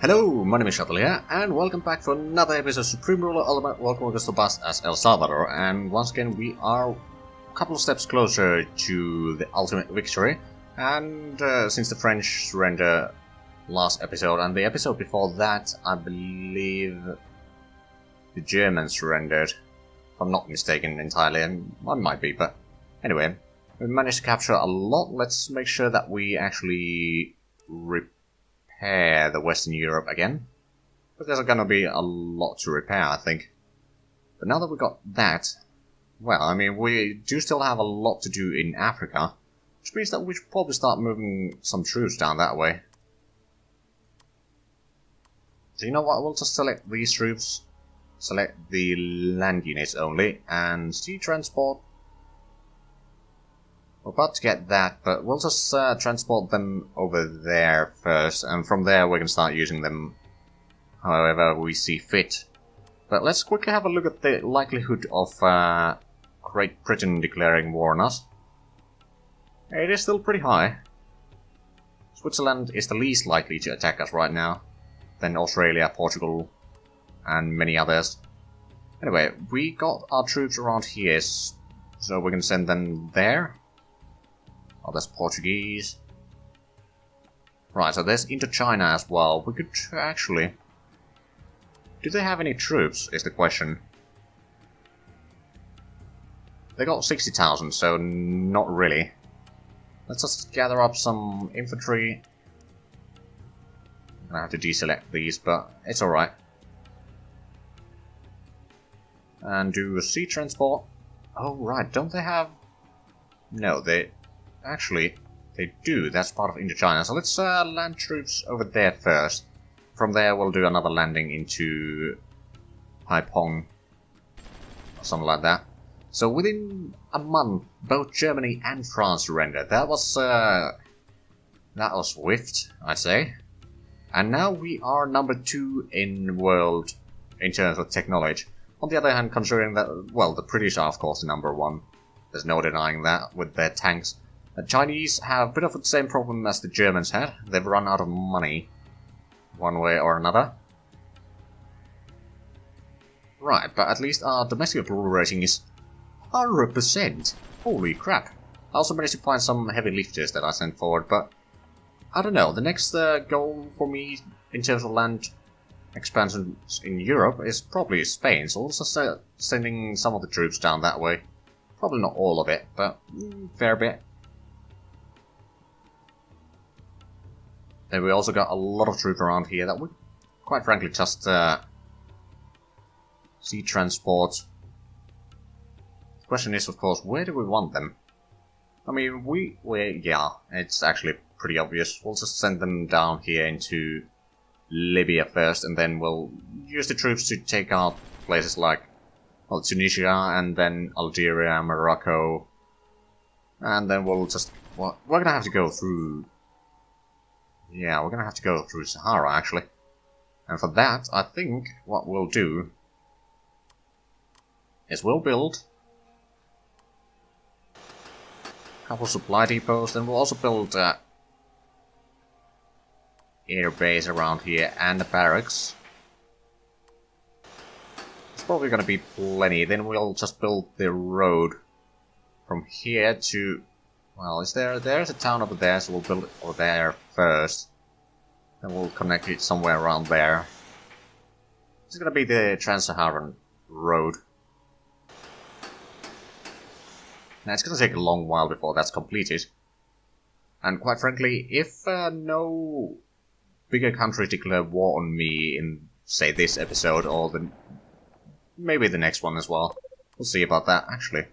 Hello, my name is Zhatelier, and welcome back for another episode of Supreme Ruler Ultimate Welcome to Bust as El Salvador, and once again we are a couple of steps closer to the ultimate victory, and since the French surrendered last episode, and the episode before that, I believe the Germans surrendered, if I'm not mistaken entirely, and I might be, but anyway, we managed to capture a lot. Let's make sure that we actually repair the Western Europe again, but there's gonna be a lot to repair, I think. But now that we got that, well, I mean, we do still have a lot to do in Africa, which means that we should probably start moving some troops down that way. So you know what, we'll just select these troops, select the land units only, and sea transport. We're about to get that, but we'll just transport them over there first, and from there we can start using them however we see fit. But let's quickly have a look at the likelihood of Great Britain declaring war on us. It is still pretty high. Switzerland is the least likely to attack us right now, then Australia, Portugal, and many others. Anyway, we got our troops around here, so we can send them there. Oh, that's Portuguese. Right, so there's Indochina as well. We could actually... Do they have any troops, is the question. They got 60,000, so not really. Let's just gather up some infantry. I have to deselect these, but it's alright. And do a sea transport. Oh, right, don't they have... No, they... Actually, they do. That's part of Indochina. So let's land troops over there first. From there, we'll do another landing into Haiphong, or something like that. So within a month, both Germany and France surrendered. That was swift, I'd say. And now we are number 2 in the world in terms of technology. On the other hand, considering that, well, the British are of course the number 1. There's no denying that with their tanks. The Chinese have a bit of the same problem as the Germans had. They've run out of money, one way or another. Right, but at least our domestic approval rating is 100%. Holy crap. I also managed to find some heavy lifters that I sent forward, but I don't know. The next goal for me in terms of land expansion in Europe is probably Spain, so we'll just start sending some of the troops down that way. Probably not all of it, but fair bit. Then we also got a lot of troops around here that would, quite frankly, just sea transport. The question is, of course, where do we want them? I mean, yeah, it's actually pretty obvious. We'll just send them down here into Libya first, and then we'll use the troops to take out places like, well, Tunisia, and then Algeria, Morocco, and then we'll just, well, we're gonna have to go through. Yeah, we're gonna have to go through Sahara, actually. And for that, I think what we'll do is we'll build a couple supply depots, and we'll also build air base around here and the barracks. It's probably gonna be plenty. Then we'll just build the road from here to... Well, there's a town over there, so we'll build it over there first. Then we'll connect it somewhere around there. This is gonna be the Trans-Saharan road. Now, it's gonna take a long while before that's completed. And quite frankly, if no bigger countries declare war on me in, say, this episode, or maybe the next one as well. We'll see about that, actually.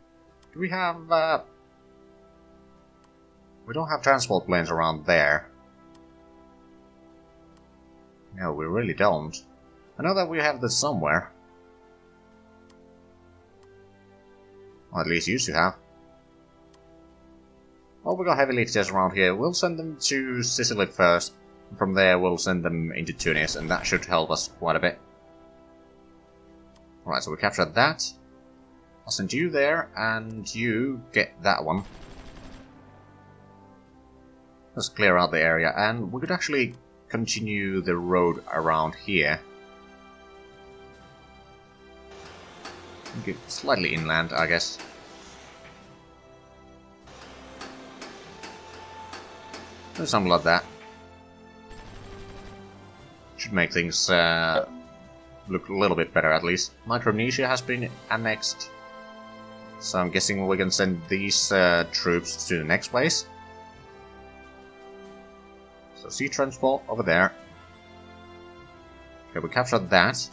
Do we have... We don't have transport planes around there. No, we really don't. I know that we have this somewhere. Or at least used to have. Well, we got heavy lifters around here. We'll send them to Sicily first. From there, we'll send them into Tunis, and that should help us quite a bit. Alright, so we captured that. I'll send you there, and you get that one. Let's clear out the area, and we could actually continue the road around here. Okay, slightly inland, I guess. Or something like that. Should make things look a little bit better, at least. Micronesia has been annexed. So I'm guessing we can send these troops to the next place. So sea transport over there. Okay, we captured that. So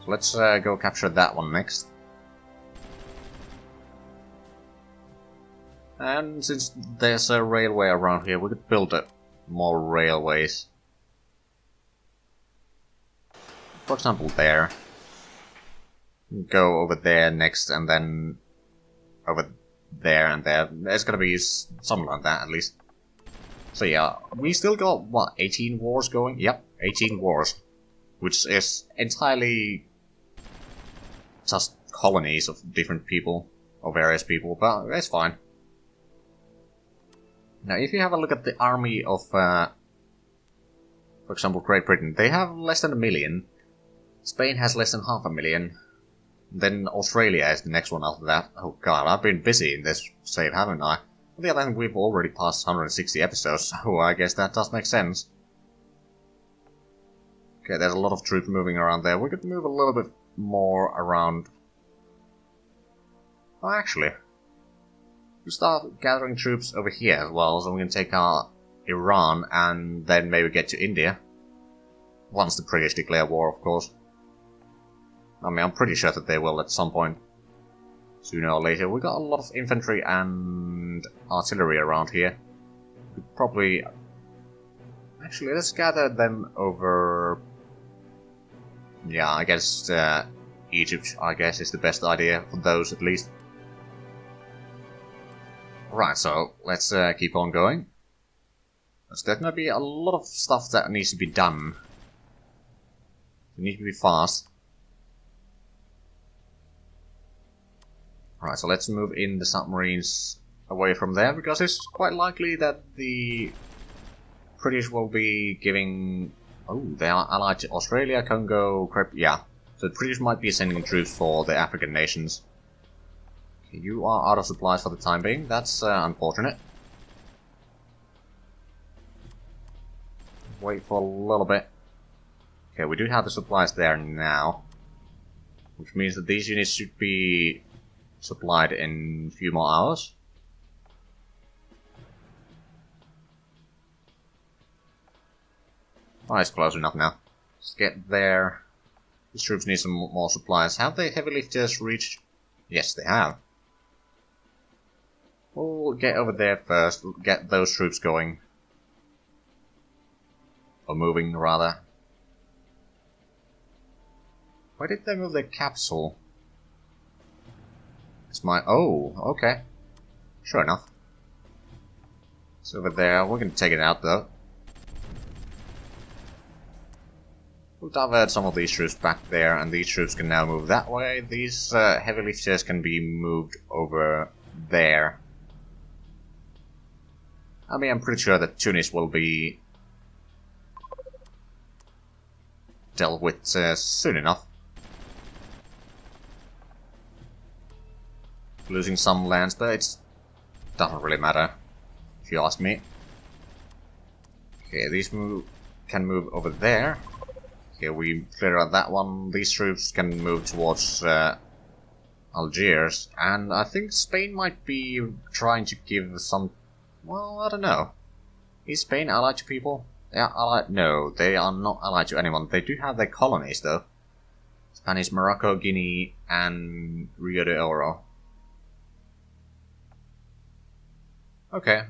let's go capture that one next. And since there's a railway around here, we could build more railways. For example, there. Go over there next, and then over there and there. There's gonna be something like that, at least. So yeah, we still got, what, 18 wars going? Yep, 18 wars. Which is entirely just colonies of different people, or various people, but it's fine. Now, if you have a look at the army of, for example, Great Britain, they have less than 1 million. Spain has less than 500,000. Then Australia is the next one after that. Oh god, I've been busy in this save, haven't I? On the other hand, we've already passed 160 episodes, so I guess that does make sense. Okay, there's a lot of troops moving around there. We could move a little bit more around. Oh, actually, we start gathering troops over here as well, so we can take our Iran and then maybe get to India. Once the British declare war, of course. I mean, I'm pretty sure that they will at some point. Sooner or later. We got a lot of infantry and artillery around here. We could probably... Actually, let's gather them over... Yeah, I guess Egypt, I guess, is the best idea for those, at least. Right, so let's keep on going. There's definitely be a lot of stuff that needs to be done. We need to be fast. Right, so let's move in the submarines away from there, because it's quite likely that the British will be giving... Oh, they are allied to Australia, Congo, yeah. So the British might be sending troops for the African nations. Okay, you are out of supplies for the time being. That's unfortunate. Wait for a little bit. Okay, we do have the supplies there now. Which means that these units should be supplied in a few more hours. Oh, it's close enough now. Let's get there. These troops need some more supplies. Have the heavy lifters reached? Yes, they have. We'll get over there first. Get those troops going. Or moving, rather. Why did they move their capsule? It's my... Oh, okay. Sure enough. It's over there. We're going to take it out, though. We'll divert some of these troops back there, and these troops can now move that way. These heavy lifters can be moved over there. I mean, I'm pretty sure that Tunis will be dealt with soon enough. Losing some lands, but it doesn't really matter, if you ask me. Okay, these can move over there. Okay, we clear out that one. These troops can move towards Algiers, and I think Spain might be trying to give some... Well, I don't know. Is Spain allied to people? They are allied? No, they are not allied to anyone. They do have their colonies, though. Spanish, Morocco, Guinea, and Rio de Oro. Okay.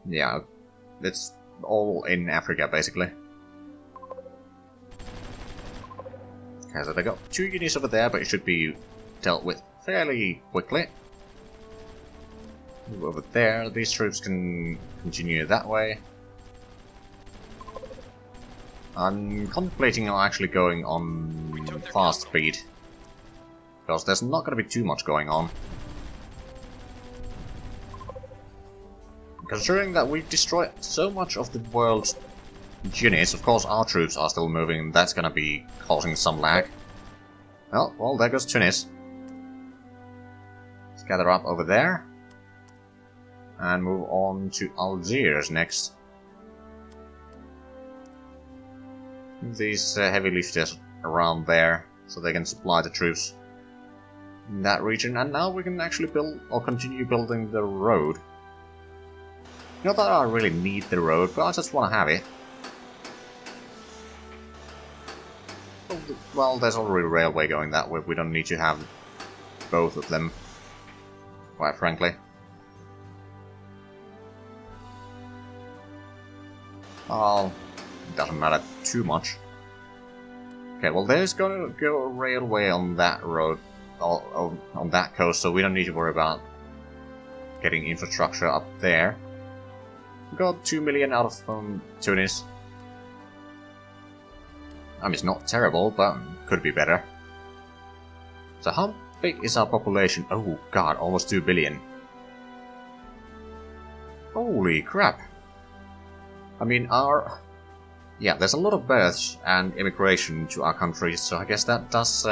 Yeah, it's all in Africa, basically. Okay, so they got 2 units over there, but it should be dealt with fairly quickly. Move over there. These troops can continue that way. I'm contemplating on actually going on fast speed, because there's not going to be too much going on. considering that we've destroyed so much of the world's units, of course our troops are still moving, and that's gonna be causing some lag. Well, there goes Tunis. Let's gather up over there. And move on to Algiers next. These heavy lifters around there, so they can supply the troops in that region. And now we can actually build, or continue building the road. Not that I really need the road, but I just want to have it. Well, there's already a railway going that way, we don't need to have both of them, quite frankly. Oh, it doesn't matter too much. Okay, well there's gonna go a railway on that road, on that coast, so we don't need to worry about getting infrastructure up there. We got 2 million out of Tunis. I mean, it's not terrible, but could be better. So how big is our population? Oh god, almost 2 billion. Holy crap. I mean, yeah, there's a lot of births and immigration to our country, so I guess that does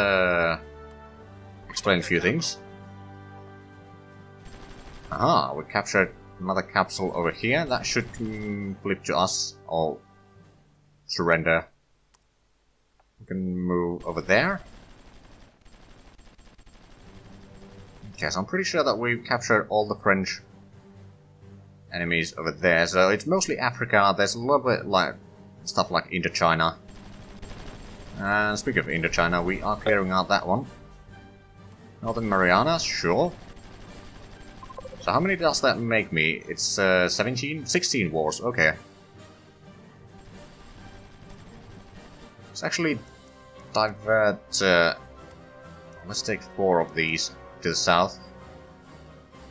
explain a few things. Aha, we captured another capsule over here. That should flip to us, or surrender. We can move over there. Okay, so I'm pretty sure that we've captured all the French enemies over there, so it's mostly Africa. There's a little bit like stuff like Indochina. And speaking of Indochina, we are clearing out that one. Northern Marianas, sure. So how many does that make me? It's 16 wars, okay. Let's actually divert, let's take 4 of these to the south.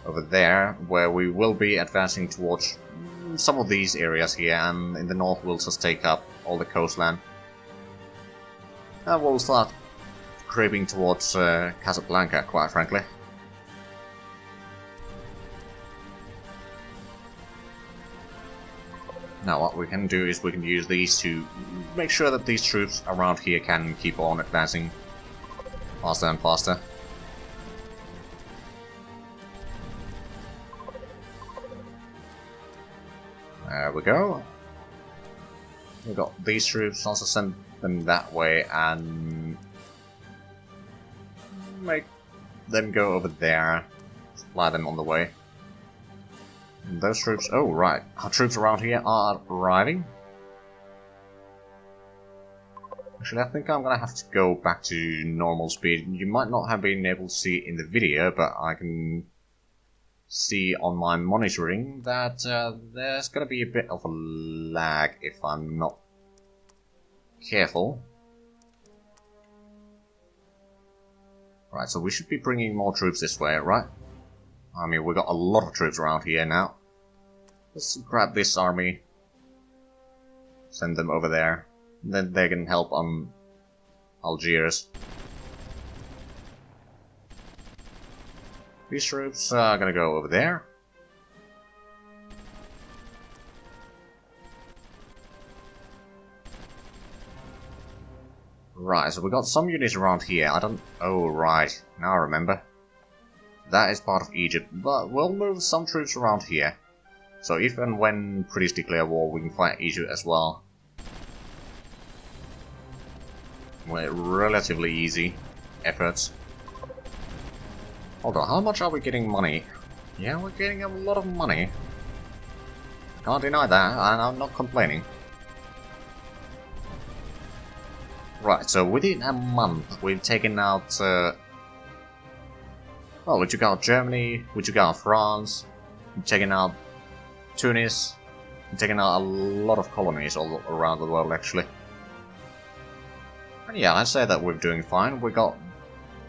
Over there, where we will be advancing towards some of these areas here, and in the north we'll just take up all the coastline. And we'll start creeping towards Casablanca, quite frankly. Now what we can do is we can use these to make sure that these troops around here can keep on advancing faster and faster. There we go. We got these troops, also send them that way and make them go over there, supply them on the way. And those troops, oh right, our troops around here are arriving. Actually, I think I'm gonna have to go back to normal speed. You might not have been able to see it in the video, but I can see on my monitoring that there's gonna be a bit of a lag if I'm not careful. Right, so we should be bringing more troops this way, right? I mean, we got a lot of troops around here now. Let's grab this army, send them over there, and then they can help on Algiers. These troops are gonna go over there. Right, so we got some units around here. I don't... Oh, right. Now I remember. That is part of Egypt, but we'll move some troops around here. So if and when British declare war, we can fight Egypt as well. With relatively easy efforts. Hold on, how much are we getting money? Yeah, we're getting a lot of money. Can't deny that, and I'm not complaining. Right, so within a month, we've taken out... well, we took out Germany, we took out France, we've taken out Tunis, we've taken out a lot of colonies all around the world, actually. And yeah, I'd say that we're doing fine. We got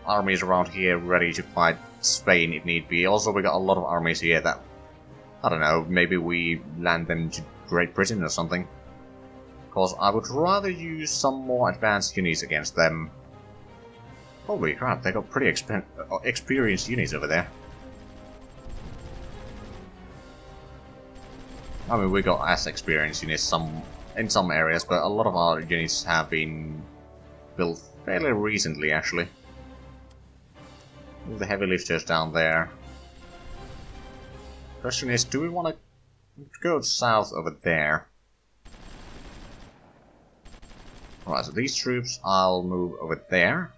armies around here ready to fight Spain if need be. Also, we got a lot of armies here that, I don't know, maybe we land them to Great Britain or something. Because I would rather use some more advanced units against them. Holy crap, they got pretty experienced units over there. I mean, we got as experienced units in some areas, but a lot of our units have been built fairly recently, actually. Move the heavy lifters down there. Question is, do we want to go south over there? Alright, so these troops I'll move over there.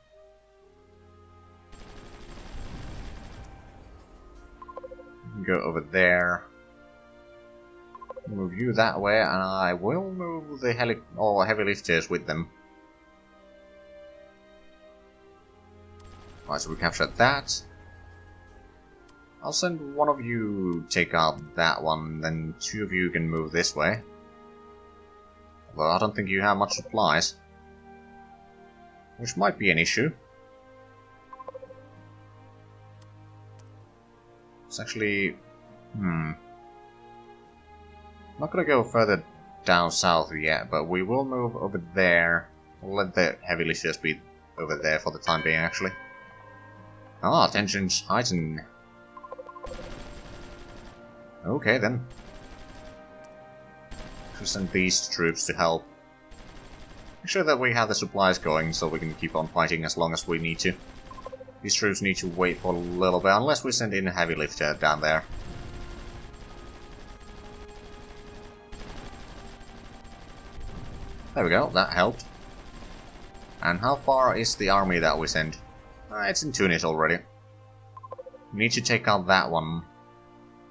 Go over there. Move you that way, and I will move the heavy lifters with them. Alright, so we captured that. I'll send one of you take out that one, then two of you can move this way. Although I don't think you have much supplies. Which might be an issue. It's actually... I'm not gonna go further down south yet, but we will move over there. We'll let the heavy lifters be over there for the time being, actually. Ah, tensions heightened. Okay, then. Should send these troops to help. Make sure that we have the supplies going so we can keep on fighting as long as we need to. These troops need to wait for a little bit, unless we send in a heavy lifter down there. There we go, that helped. And how far is the army that we send? It's in Tunis already. We need to take out that one.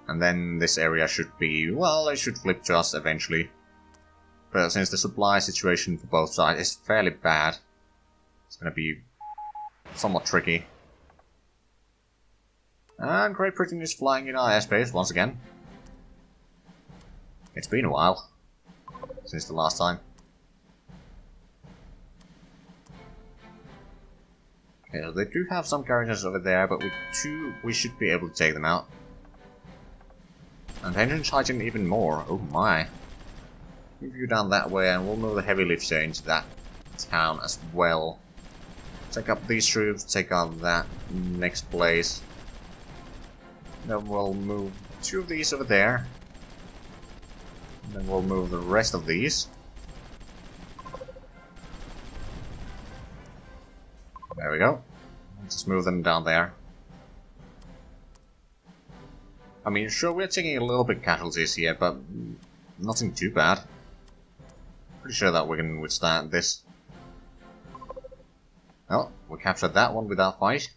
And then this area should be... well, it should flip to us eventually. But since the supply situation for both sides is fairly bad, it's gonna be somewhat tricky. And Great Britain is flying in our airspace once again. It's been a while since the last time. Okay, so they do have some garrisons over there, but we should be able to take them out. And tensions heighten even more. Oh my. Move you down that way, and we'll move the heavy lifter into that town as well. Take up these troops, take out that next place. Then we'll move two of these over there. And then we'll move the rest of these. There we go. Just move them down there. I mean, sure, we're taking a little bit casualties here, but nothing too bad. Pretty sure that we can withstand this. Well, we captured that one without fight.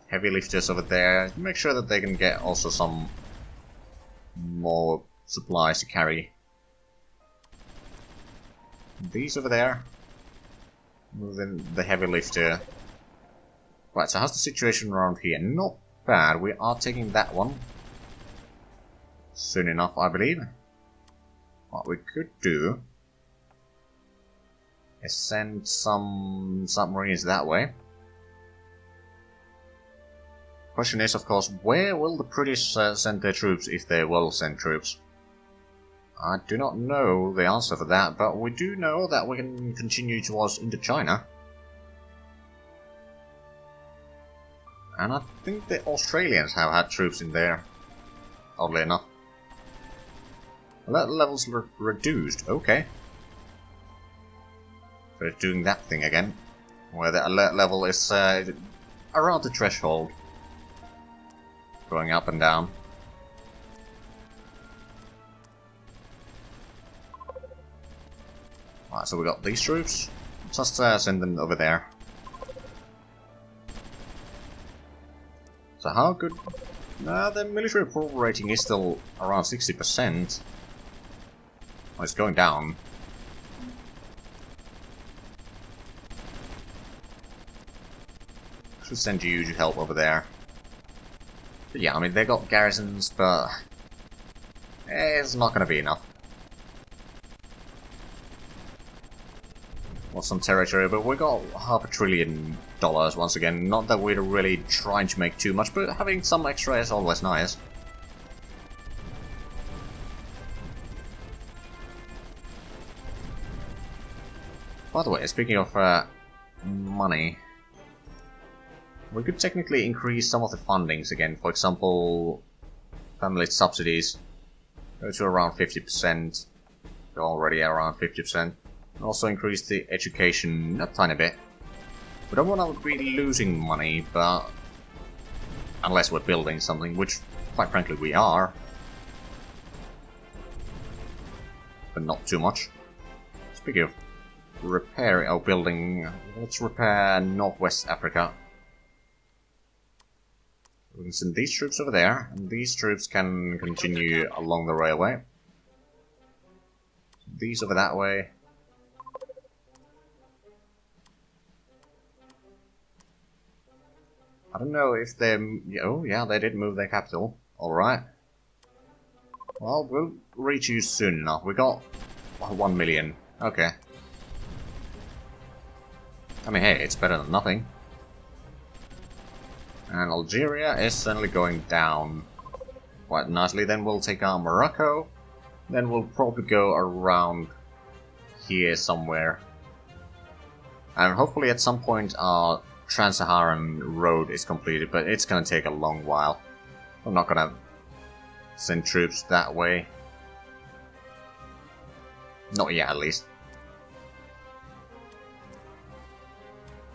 Heavy lifters over there. Make sure that they can get also some more supplies to carry. These over there. Moving the heavy lifter. Right, so how's the situation around here? Not bad. We are taking that one. Soon enough, I believe. What we could do is send some submarines that way. Question is, of course, where will the British send their troops if they will send troops? I do not know the answer for that, but we do know that we can continue towards Indochina. And I think the Australians have had troops in there, oddly enough. Alert levels reduced, okay. So it's doing that thing again, where the alert level is around the threshold. Going up and down. Alright, so we got these troops. Just send them over there. So how good... the military approval rating is still around 60%. Well, it's going down. Should send you to help over there. But yeah, I mean, they got garrisons, but... it's not gonna be enough. Well, some territory, but we got $500 billion once again. Not that we're really trying to make too much, but having some extra is always nice. By the way, speaking of money, we could technically increase some of the fundings again. For example, family subsidies go to around 50%. They're already around 50%. Also increase the education a tiny bit. We don't want to be losing money, but unless we're building something, which quite frankly we are. But not too much. Speaking of repairing or building, let's repair Northwest Africa. We can send these troops over there, and these troops can continue along the railway. These over that way. I don't know if they... Oh, yeah, they did move their capital. Alright. Well, we'll reach you soon enough. We got 1 million. Okay. I mean, hey, it's better than nothing. And Algeria is certainly going down quite nicely. Then we'll take on Morocco. Then we'll probably go around here somewhere. And hopefully at some point our Trans-Saharan road is completed, but it's gonna take a long while. I'm not gonna send troops that way. Not yet, at least.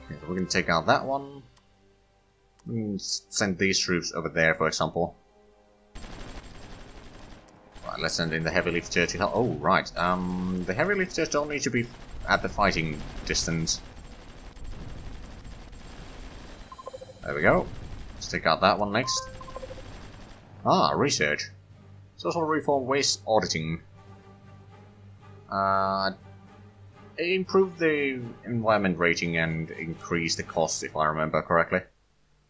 Okay, so we're gonna take out that one. Send these troops over there, for example. Right, let's send in the heavy lifters to help. Oh, right. The heavy lifters don't need to be at the fighting distance. There we go. Let's take out that one next. Ah, research. Social reform waste auditing. Improve the environment rating and increase the cost, if I remember correctly.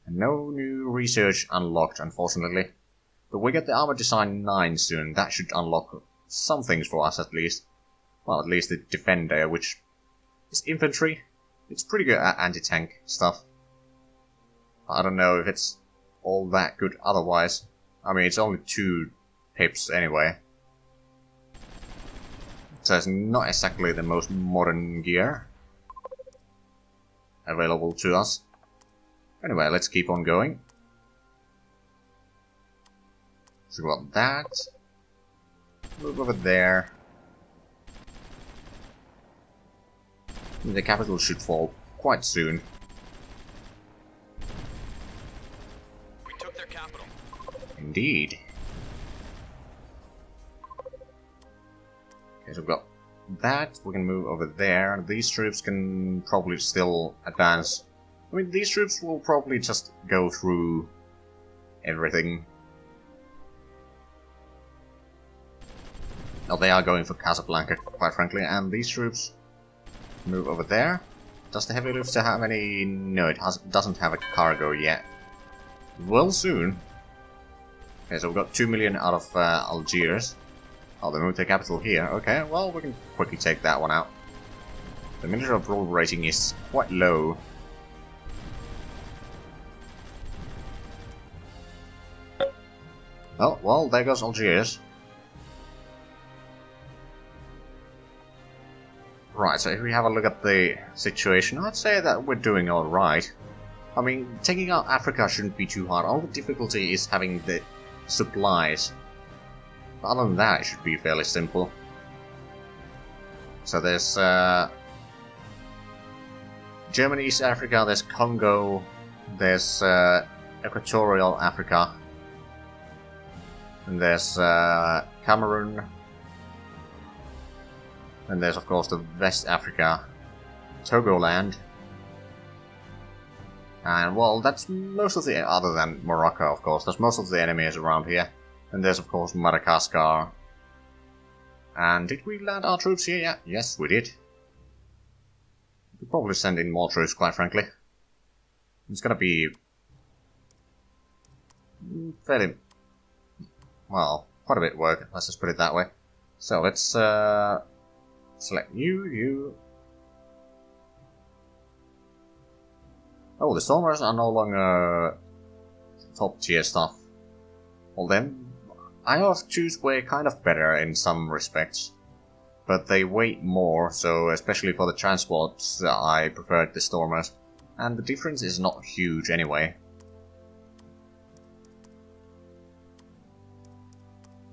And no new research unlocked, unfortunately. But we get the armor design 9 soon. That should unlock some things for us, at least. Well, at least the defender, which is infantry. It's pretty good at anti-tank stuff. I don't know if it's all that good otherwise. I mean, it's only 2 pips anyway. So it's not exactly the most modern gear available to us. Anyway, let's keep on going. So we got that. Move over there. The capital should fall quite soon. We took their capital. Indeed. Okay, so we've got that. We can move over there. These troops can probably still advance. I mean, these troops will probably just go through everything. No, they are going for Casablanca, quite frankly, and these troops move over there. Does the heavy lifter have any... No, it doesn't have a cargo yet. Well, soon. Okay, so we've got 2 million out of Algiers. Oh, they moved their capital here. Okay, well, we can quickly take that one out. The military approval rating is quite low. Oh, well, there goes Algiers. Right, so if we have a look at the situation, I'd say that we're doing alright. I mean, taking out Africa shouldn't be too hard. All the difficulty is having the supplies. But other than that, it should be fairly simple. So there's Germany, East Africa, there's Congo, there's Equatorial Africa, and there's Cameroon, and there's of course the West Africa, Togoland, and well, that's most of the, other than Morocco of course, that's most of the enemies around here. And there's of course Madagascar. And did we land our troops here? Yeah, yes we did. We could probably send in more troops, quite frankly. It's gonna be fairly, well, quite a bit of work, let's just put it that way. So let's select you. Oh, the Stormers are no longer top tier stuff. Well then, IOF2s were kind of better in some respects, but they weigh more, so especially for the transports I preferred the Stormers, and the difference is not huge anyway.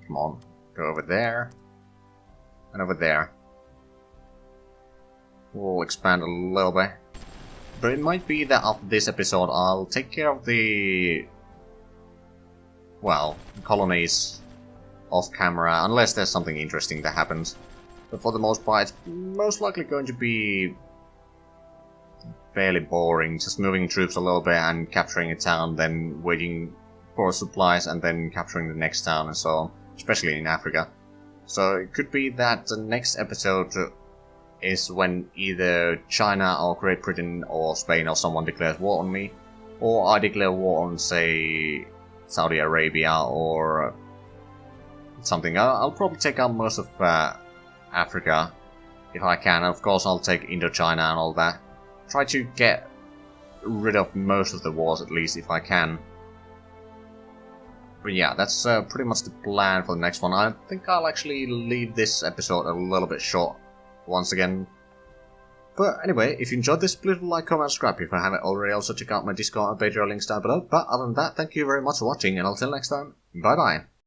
Come on, go over there. And over there. We'll expand a little bit. But it might be that after this episode I'll take care of the... well, colonies off camera, unless there's something interesting that happens. But for the most part, it's most likely going to be fairly boring, just moving troops a little bit and capturing a town, then waiting for supplies and then capturing the next town and so on, especially in Africa. So it could be that the next episode is when either China or Great Britain or Spain or someone declares war on me, or I declare war on, say, Saudi Arabia or something. I'll probably take out most of Africa if I can. Of course, I'll take Indochina and all that. Try to get rid of most of the wars, at least, if I can. But yeah, that's pretty much the plan for the next one. I think I'll actually leave this episode a little bit short once again. But anyway, if you enjoyed this, please like, comment, subscribe if I haven't already. Also check out my Discord and Patreon links down below. But other than that, thank you very much for watching, and until next time, bye bye.